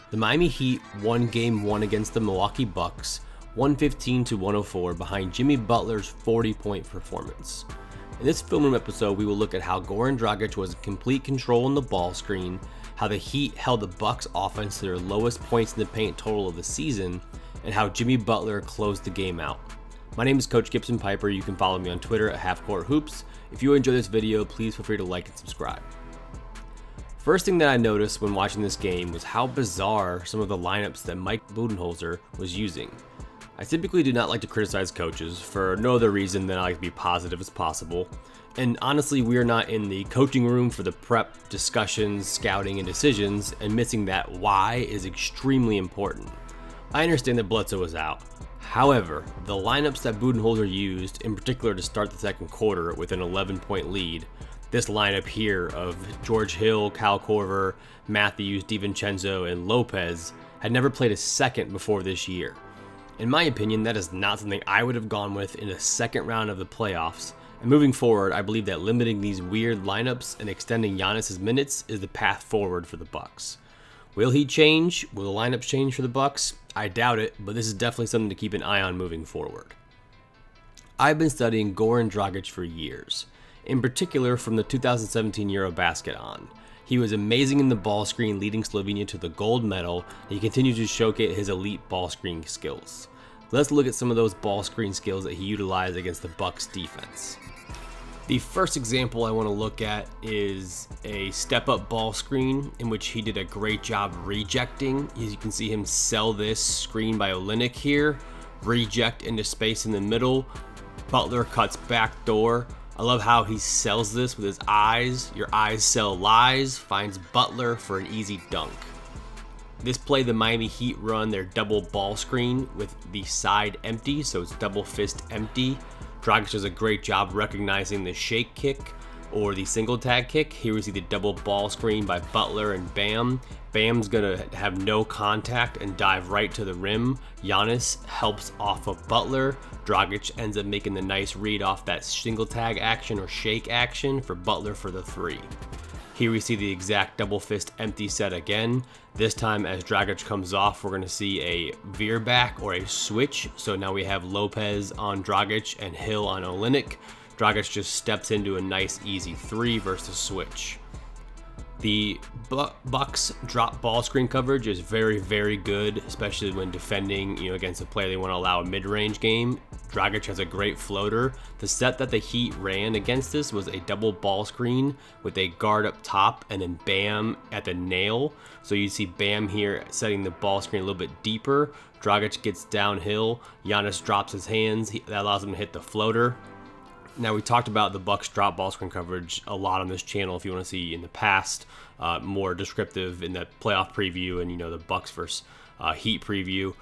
The Miami Heat won Game 1 against the Milwaukee Bucks, 115-104 behind Jimmy Butler's 40-point performance. In this film room episode, we will look at how Goran Dragic was in complete control on the ball screen, how the Heat held the Bucks offense to their lowest points in the paint total of the season, and how Jimmy Butler closed the game out. My name is Coach Gibson Pyper. You can follow me on Twitter at HalfCourtHoops. If you enjoy this video, please feel free to like and subscribe. First thing that I noticed when watching this game was how bizarre some of the lineups that Mike Budenholzer was using. I typically do not like to criticize coaches for no other reason than I like to be positive as possible. And honestly, we are not in the coaching room for the prep, discussions, scouting, and decisions, and missing that why is extremely important. I understand that Bledsoe was out. However, the lineups that Budenholzer used, in particular to start the second quarter with an 11-point lead, this lineup here of George Hill, Kyle Korver, Matthews, DiVincenzo, and Lopez had never played a second before this year. In my opinion, that is not something I would have gone with in the second round of the playoffs, and moving forward, I believe that limiting these weird lineups and extending Giannis's minutes is the path forward for the Bucks. Will he change? Will the lineups change for the Bucks? I doubt it, but this is definitely something to keep an eye on moving forward. I've been studying Goran Dragic for years, in particular from the 2017 Eurobasket on. He was amazing in the ball screen, leading Slovenia to the gold medal, and he continues to showcase his elite ball screen skills. Let's look at some of those ball screen skills that he utilized against the Bucks defense. The first example I want to look at is a step-up ball screen in which he did a great job rejecting. As you can see him sell this screen by Olynyk here, reject into space in the middle. Butler cuts back door. I love how he sells this with his eyes. Your eyes sell lies. Finds Butler for an easy dunk. This play, the Miami Heat run their double ball screen with the side empty, so it's double fist empty. Dragic does a great job recognizing the shake kick or the single tag kick. Here we see the double ball screen by Butler and Bam. Bam's gonna have no contact and dive right to the rim. Giannis helps off of Butler. Dragic ends up making the nice read off that single tag action or shake action for Butler for the three. Here we see the exact double fist empty set again. This time as Dragic comes off, we're gonna see a veer back or a switch. So now we have Lopez on Dragic and Hill on Olynyk. Dragic just steps into a nice easy three versus switch. The Bucks drop ball screen coverage is very, very good, especially when defending, against a player they want to allow a mid-range game. Dragic has a great floater. The set that the Heat ran against this was a double ball screen with a guard up top and then Bam at the nail. So you see Bam here setting the ball screen a little bit deeper. Dragic gets downhill. Giannis drops his hands. That allows him to hit the floater. Now, we talked about the Bucks drop ball screen coverage a lot on this channel. If you want to see in the past, more descriptive in the playoff preview and, the Bucks versus Heat preview.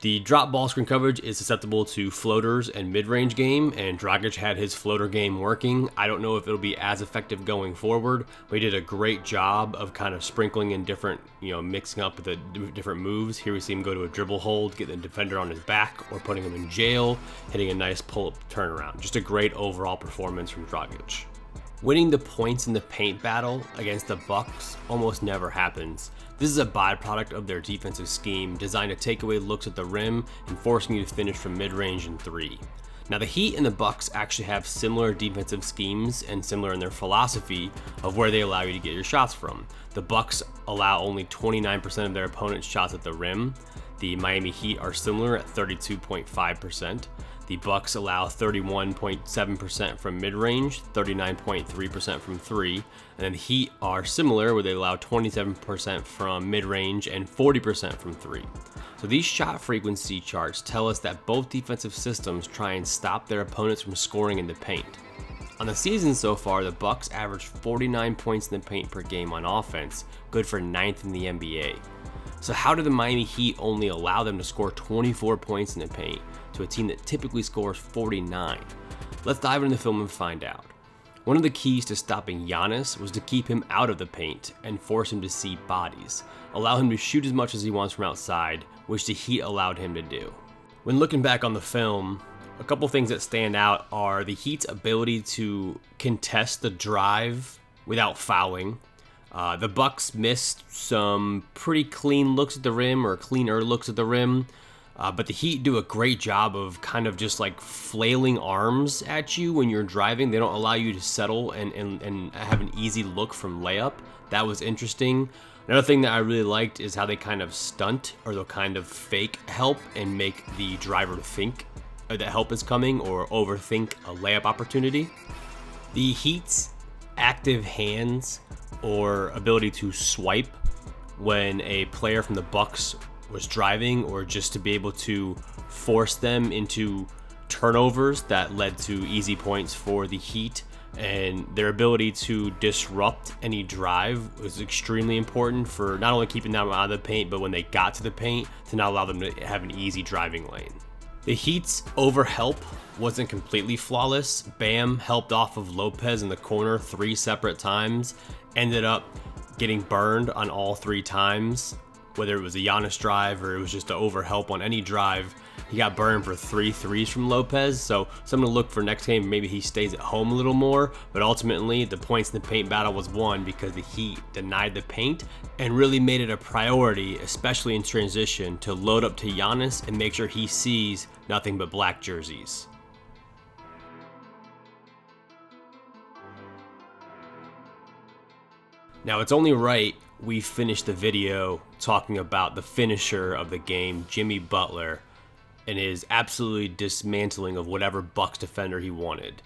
The drop ball screen coverage is susceptible to floaters and mid-range game, and Dragic had his floater game working. I don't know if it'll be as effective going forward, but he did a great job of kind of sprinkling in different, mixing up the different moves. Here we see him go to a dribble hold, get the defender on his back, or putting him in jail, hitting a nice pull-up turnaround. Just a great overall performance from Dragic. Winning the points in the paint battle against the Bucks almost never happens. This is a byproduct of their defensive scheme designed to take away looks at the rim and forcing you to finish from mid-range and three. Now, the Heat and the Bucks actually have similar defensive schemes and similar in their philosophy of where they allow you to get your shots from. The Bucks allow only 29% of their opponent's shots at the rim. The Miami Heat are similar at 32.5%. The Bucks allow 31.7% from mid-range, 39.3% from three, and then the Heat are similar where they allow 27% from mid-range and 40% from three. So these shot frequency charts tell us that both defensive systems try and stop their opponents from scoring in the paint. On the season so far, the Bucks averaged 49 points in the paint per game on offense, good for 9th in the NBA. So how did the Miami Heat only allow them to score 24 points in the paint to a team that typically scores 49? Let's dive into the film and find out. One of the keys to stopping Giannis was to keep him out of the paint and force him to see bodies, allow him to shoot as much as he wants from outside, which the Heat allowed him to do. When looking back on the film, a couple things that stand out are the Heat's ability to contest the drive without fouling. The Bucks missed some pretty clean looks at the rim, or cleaner looks at the rim. But the Heat do a great job of kind of just like flailing arms at you when you're driving. They don't allow you to settle and have an easy look from layup. That was interesting. Another thing that I really liked is how they kind of stunt, or they'll kind of fake help and make the driver think that help is coming, or overthink a layup opportunity. The Heat's active hands, or ability to swipe when a player from the Bucks was driving, or just to be able to force them into turnovers that led to easy points for the Heat, and their ability to disrupt any drive was extremely important for not only keeping them out of the paint, but when they got to the paint, to not allow them to have an easy driving lane. The Heat's overhelp wasn't completely flawless. Bam helped off of Lopez in the corner 3 separate times, ended up getting burned on all 3 times. Whether it was a Giannis drive or it was just an overhelp on any drive, he got burned for 3 threes from Lopez. So something to look for next game. Maybe he stays at home a little more. But ultimately, the points in the paint battle was won because the Heat denied the paint and really made it a priority, especially in transition, to load up to Giannis and make sure he sees nothing but black jerseys. Now, it's only right we finished the video talking about the finisher of the game, Jimmy Butler, and his absolutely dismantling of whatever Bucks defender he wanted.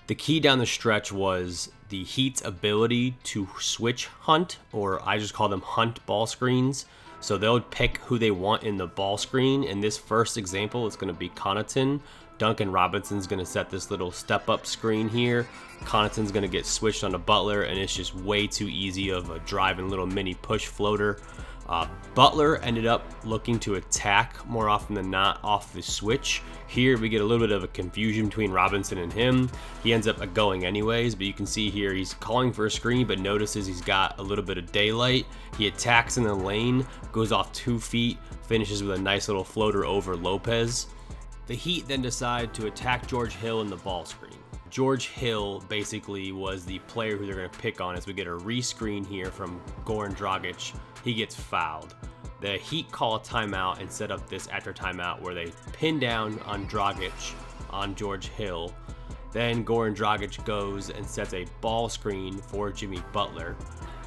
The key down the stretch was the Heat's ability to switch hunt, or I just call them hunt ball screens. So they'll pick who they want in the ball screen. In this first example, it's going to be Connaughton. Duncan Robinson's going to set this little step-up screen here. Connaughton's going to get switched on to Butler, and it's just way too easy of a driving little mini push floater. Butler ended up looking to attack more often than not off the switch. Here we get a little bit of a confusion between Robinson and him. He ends up going anyways, but you can see here he's calling for a screen, but notices he's got a little bit of daylight. He attacks in the lane, goes off 2 feet, finishes with a nice little floater over Lopez. The Heat then decide to attack George Hill in the ball screen. George Hill basically was the player who they're going to pick on as we get a rescreen here from Goran Dragic. He gets fouled. The Heat call a timeout and set up this after timeout where they pin down on Dragic on George Hill. Then Goran Dragic goes and sets a ball screen for Jimmy Butler.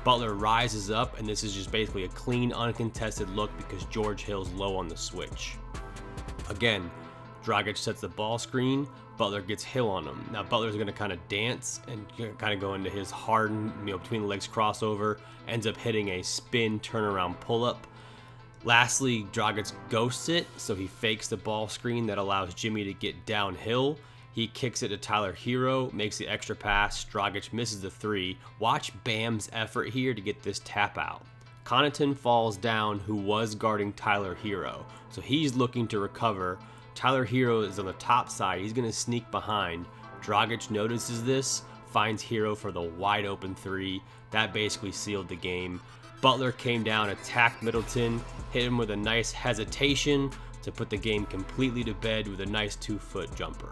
Butler rises up, and this is just basically a clean, uncontested look because George Hill's low on the switch. Again, Dragic sets the ball screen, Butler gets Hill on him. Now Butler's going to kind of dance and kind of go into his hardened, between the legs crossover, ends up hitting a spin turnaround pull-up. Lastly, Dragic ghosts it, so he fakes the ball screen that allows Jimmy to get downhill. He kicks it to Tyler Hero, makes the extra pass. Dragic misses the 3. Watch Bam's effort here to get this tap out. Connaughton falls down, who was guarding Tyler Hero, so he's looking to recover. Tyler Hero is on the top side. He's going to sneak behind. Dragic notices this, finds Hero for the wide open 3. That basically sealed the game. Butler came down, attacked Middleton, hit him with a nice hesitation to put the game completely to bed with a nice 2-foot jumper.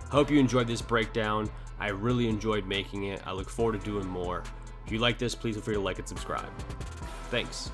Hope you enjoyed this breakdown. I really enjoyed making it. I look forward to doing more. If you like this, please feel free to like and subscribe. Thanks.